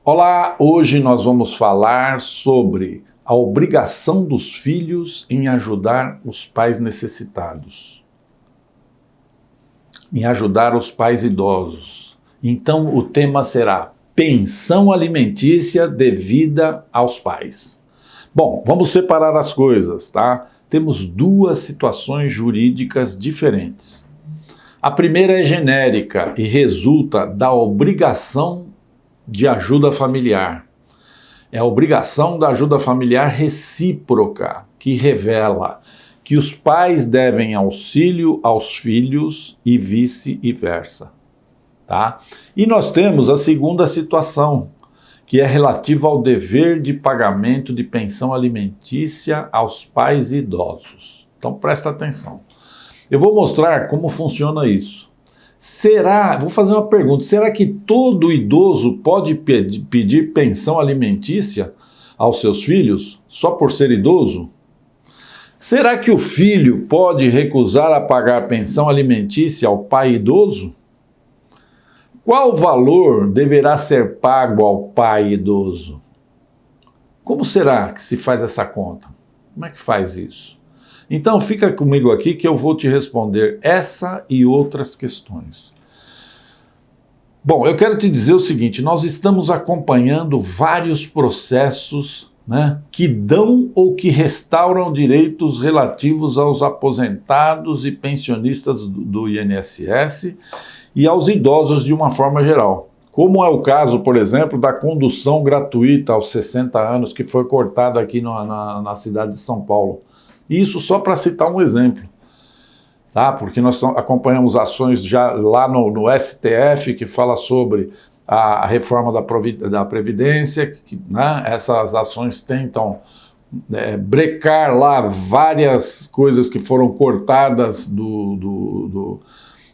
Olá, hoje nós vamos falar sobre a obrigação dos filhos em ajudar os pais necessitados, em ajudar os pais idosos. Então o tema será pensão alimentícia devida aos pais. Bom, vamos separar as coisas, tá? Temos duas situações jurídicas diferentes. A primeira é genérica e resulta da obrigação de ajuda familiar. É a obrigação da ajuda familiar recíproca, que revela que os pais devem auxílio aos filhos e vice-versa, tá? E nós temos a segunda situação, que é relativa ao dever de pagamento de pensão alimentícia aos pais idosos. Então presta atenção. Eu vou mostrar como funciona isso. Vou fazer uma pergunta, será que todo idoso pode pedir pensão alimentícia aos seus filhos só por ser idoso? Será que o filho pode recusar a pagar pensão alimentícia ao pai idoso? Qual valor deverá ser pago ao pai idoso? Como será que se faz essa conta? Como é que faz isso? Então fica comigo aqui que eu vou te responder essa e outras questões. Bom, eu quero te dizer o seguinte, nós estamos acompanhando vários processos, que dão ou que restauram direitos relativos aos aposentados e pensionistas do INSS e aos idosos de uma forma geral. Como é o caso, por exemplo, da condução gratuita aos 60 anos que foi cortada aqui na cidade de São Paulo. Isso só para citar um exemplo, tá? Porque nós acompanhamos ações já lá no STF que fala sobre a reforma da Previdência, essas ações tentam brecar lá várias coisas que foram cortadas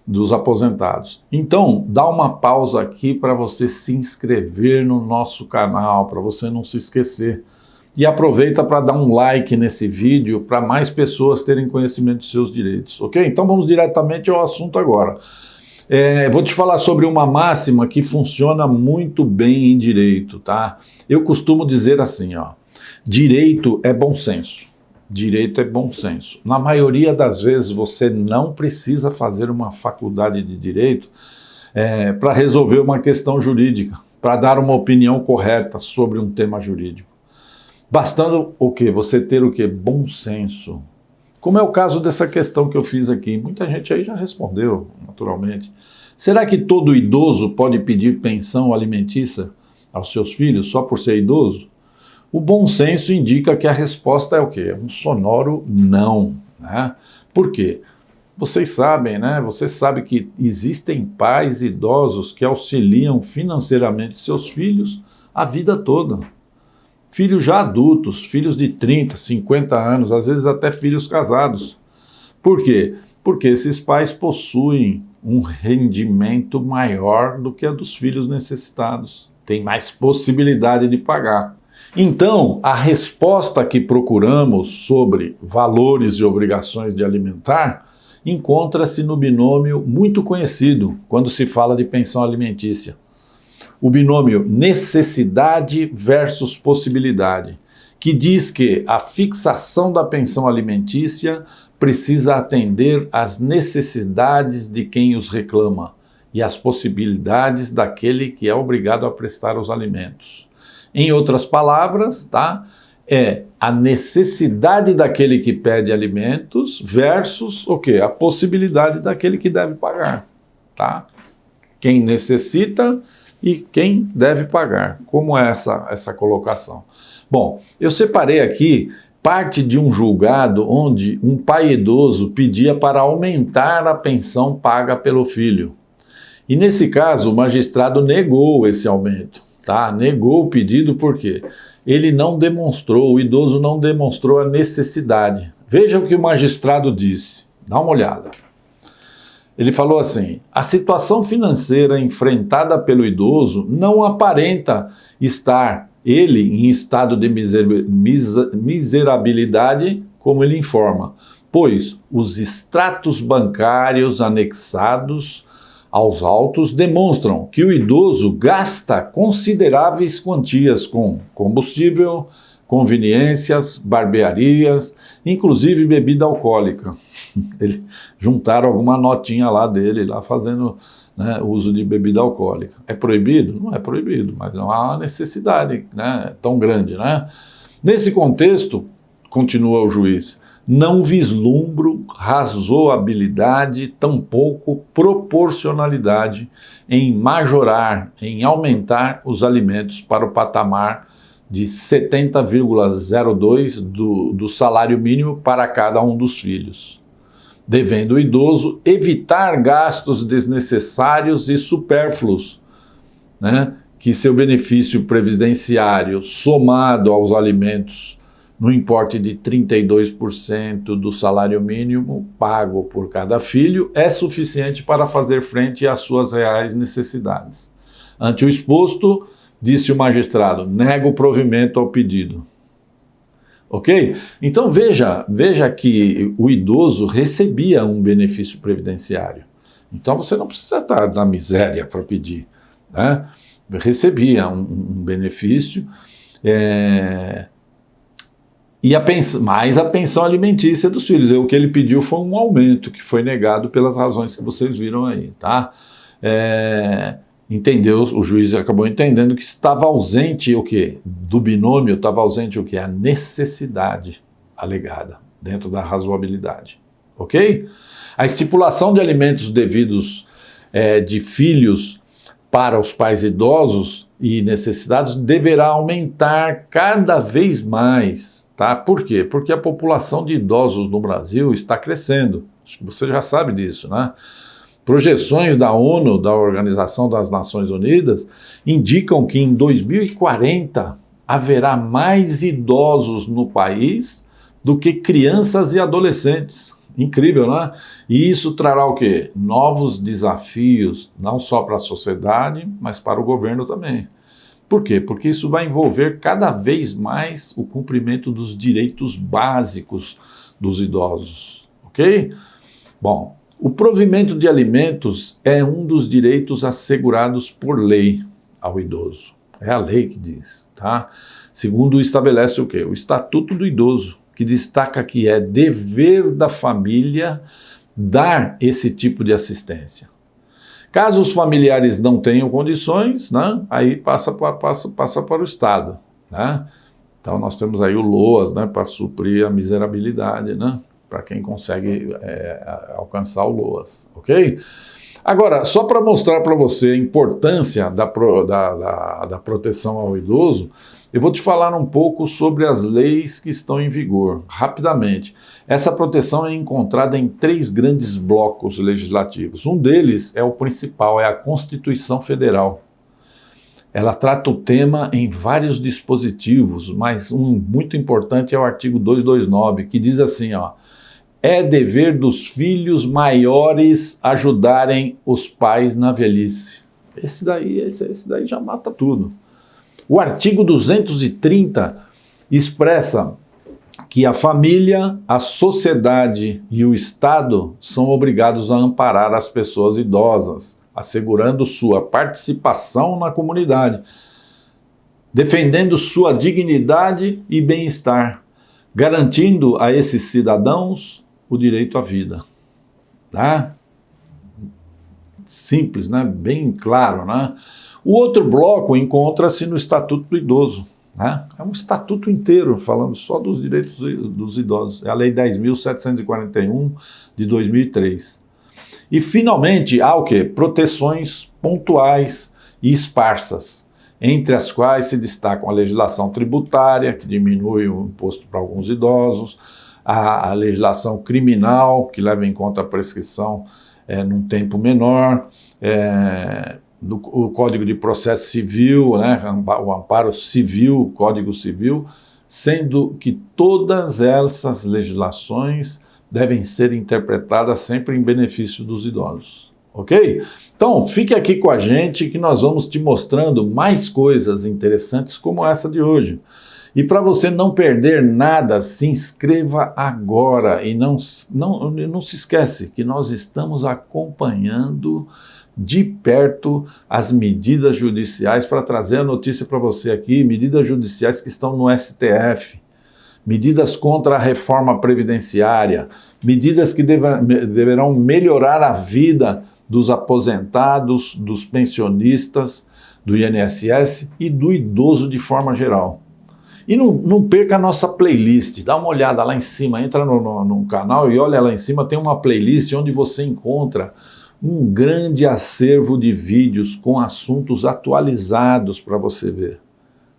dos aposentados. Então, dá uma pausa aqui para você se inscrever no nosso canal, para você não se esquecer. E aproveita para dar um like nesse vídeo para mais pessoas terem conhecimento dos seus direitos, ok? Então vamos diretamente ao assunto agora. Vou te falar sobre uma máxima que funciona muito bem em direito, tá? Eu costumo dizer assim, ó, direito é bom senso. Direito é bom senso. Na maioria das vezes você não precisa fazer uma faculdade de direito para resolver uma questão jurídica, para dar uma opinião correta sobre um tema jurídico. Bastando o quê? Você ter o quê? Bom senso. Como é o caso dessa questão que eu fiz aqui. Muita gente aí já respondeu, naturalmente. Será que todo idoso pode pedir pensão alimentícia aos seus filhos só por ser idoso? O bom senso indica que a resposta é o quê? É um sonoro não, né? Por quê? Vocês sabem, né? Você sabe que existem pais idosos que auxiliam financeiramente seus filhos a vida toda. Filhos já adultos, filhos de 30, 50 anos, às vezes até filhos casados. Por quê? Porque esses pais possuem um rendimento maior do que a dos filhos necessitados. Tem mais possibilidade de pagar. Então, a resposta que procuramos sobre valores e obrigações de alimentar encontra-se no binômio muito conhecido quando se fala de pensão alimentícia. O binômio necessidade versus possibilidade, que diz que a fixação da pensão alimentícia precisa atender às necessidades de quem os reclama e às possibilidades daquele que é obrigado a prestar os alimentos. Em outras palavras, tá? É a necessidade daquele que pede alimentos versus o quê? A possibilidade daquele que deve pagar, tá? Quem necessita e quem deve pagar. Como é essa colocação? Bom, eu separei aqui parte de um julgado onde um pai idoso pedia para aumentar a pensão paga pelo filho. E nesse caso, o magistrado negou esse aumento, tá? Negou o pedido porque ele não demonstrou, o idoso não demonstrou a necessidade. Veja o que o magistrado disse, dá uma olhada. Ele falou assim, a situação financeira enfrentada pelo idoso não aparenta estar ele em estado de miserabilidade, como ele informa, pois os extratos bancários anexados aos autos demonstram que o idoso gasta consideráveis quantias com combustível, conveniências, barbearias, inclusive bebida alcoólica. Eles juntaram alguma notinha lá dele, lá fazendo, né, uso de bebida alcoólica. É proibido? Não é proibido, mas não há necessidade, né, tão grande, né? Nesse contexto, continua o juiz, não vislumbro razoabilidade, tampouco proporcionalidade em majorar, em aumentar os alimentos para o patamar de 70,02 do salário mínimo para cada um dos filhos, devendo o idoso evitar gastos desnecessários e supérfluos, né, que seu benefício previdenciário somado aos alimentos no importe de 32% do salário mínimo pago por cada filho é suficiente para fazer frente às suas reais necessidades. Ante o exposto, disse o magistrado, nego o provimento ao pedido. Ok? Então veja que o idoso recebia um benefício previdenciário. Então você não precisa estar na miséria para pedir, né? Recebia um benefício, mais a pensão alimentícia dos filhos. O que ele pediu foi um aumento, que foi negado pelas razões que vocês viram aí, tá? Entendeu, o juiz acabou entendendo que estava ausente o quê? Do binômio estava ausente o quê? A necessidade alegada, dentro da razoabilidade, ok? A estipulação de alimentos devidos de filhos para os pais idosos e necessitados deverá aumentar cada vez mais, tá? Por quê? Porque a população de idosos no Brasil está crescendo, acho que você já sabe disso, né? Projeções da ONU, da Organização das Nações Unidas, indicam que em 2040 haverá mais idosos no país do que crianças e adolescentes. Incrível, né? E isso trará o quê? Novos desafios, não só para a sociedade, mas para o governo também. Por quê? Porque isso vai envolver cada vez mais o cumprimento dos direitos básicos dos idosos, ok? Bom, o provimento de alimentos é um dos direitos assegurados por lei ao idoso. É a lei que diz, tá? Segundo estabelece o quê? O Estatuto do Idoso, que destaca que é dever da família dar esse tipo de assistência. Caso os familiares não tenham condições, né, aí passa para o Estado, né? Então nós temos aí o LOAS, né, para suprir a miserabilidade, né? Para quem consegue alcançar o LOAS, ok? Agora, só para mostrar para você a importância da proteção ao idoso, eu vou te falar um pouco sobre as leis que estão em vigor, rapidamente. Essa proteção é encontrada em 3 grandes blocos legislativos. Um deles é o principal, é a Constituição Federal. Ela trata o tema em vários dispositivos, mas um muito importante é o artigo 229, que diz assim, ó, é dever dos filhos maiores ajudarem os pais na velhice. Esse daí já mata tudo. O artigo 230 expressa que a família, a sociedade e o Estado são obrigados a amparar as pessoas idosas, assegurando sua participação na comunidade, defendendo sua dignidade e bem-estar, garantindo a esses cidadãos o direito à vida, tá? Simples, né? Bem claro, né? O outro bloco encontra-se no Estatuto do Idoso, né? É um estatuto inteiro falando só dos direitos dos idosos. É a Lei 10.741 de 2003. E finalmente há o quê? Proteções pontuais e esparsas, entre as quais se destacam a legislação tributária, que diminui o imposto para alguns idosos, a legislação criminal, que leva em conta a prescrição num tempo menor, o Código de Processo Civil, né, o amparo civil, o Código Civil, sendo que todas essas legislações devem ser interpretadas sempre em benefício dos idosos, ok? Então, fique aqui com a gente que nós vamos te mostrando mais coisas interessantes como essa de hoje. E para você não perder nada, se inscreva agora e não se esquece que nós estamos acompanhando de perto as medidas judiciais para trazer a notícia para você aqui, medidas judiciais que estão no STF, medidas contra a reforma previdenciária, medidas que deverão melhorar a vida dos aposentados, dos pensionistas, do INSS e do idoso de forma geral. E não perca a nossa playlist, dá uma olhada lá em cima, entra no canal e olha lá em cima, tem uma playlist onde você encontra um grande acervo de vídeos com assuntos atualizados para você ver,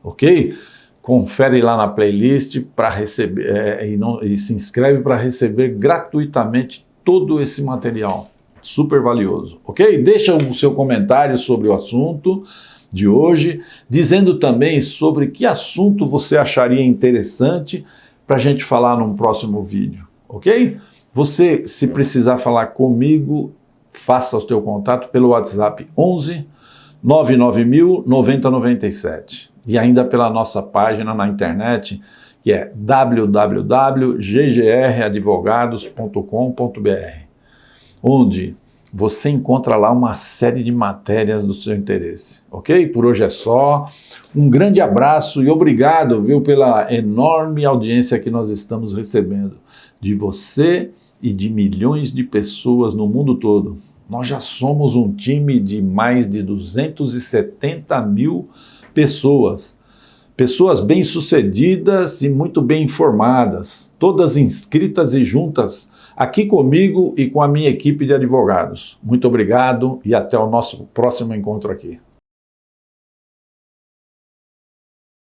ok? Confere lá na playlist para receber e se inscreve para receber gratuitamente todo esse material, super valioso, ok? Deixa o seu comentário sobre o assunto de hoje, dizendo também sobre que assunto você acharia interessante para a gente falar num próximo vídeo, ok? Você, se precisar falar comigo, faça o seu contato pelo WhatsApp 11 99000 9097 e ainda pela nossa página na internet, que é www.ggradvogados.com.br, onde você encontra lá uma série de matérias do seu interesse, ok? Por hoje é só. Um grande abraço e obrigado, viu, pela enorme audiência que nós estamos recebendo de você e de milhões de pessoas no mundo todo. Nós já somos um time de mais de 270 mil pessoas. Pessoas bem-sucedidas e muito bem informadas, todas inscritas e juntas aqui comigo e com a minha equipe de advogados. Muito obrigado e até o nosso próximo encontro aqui.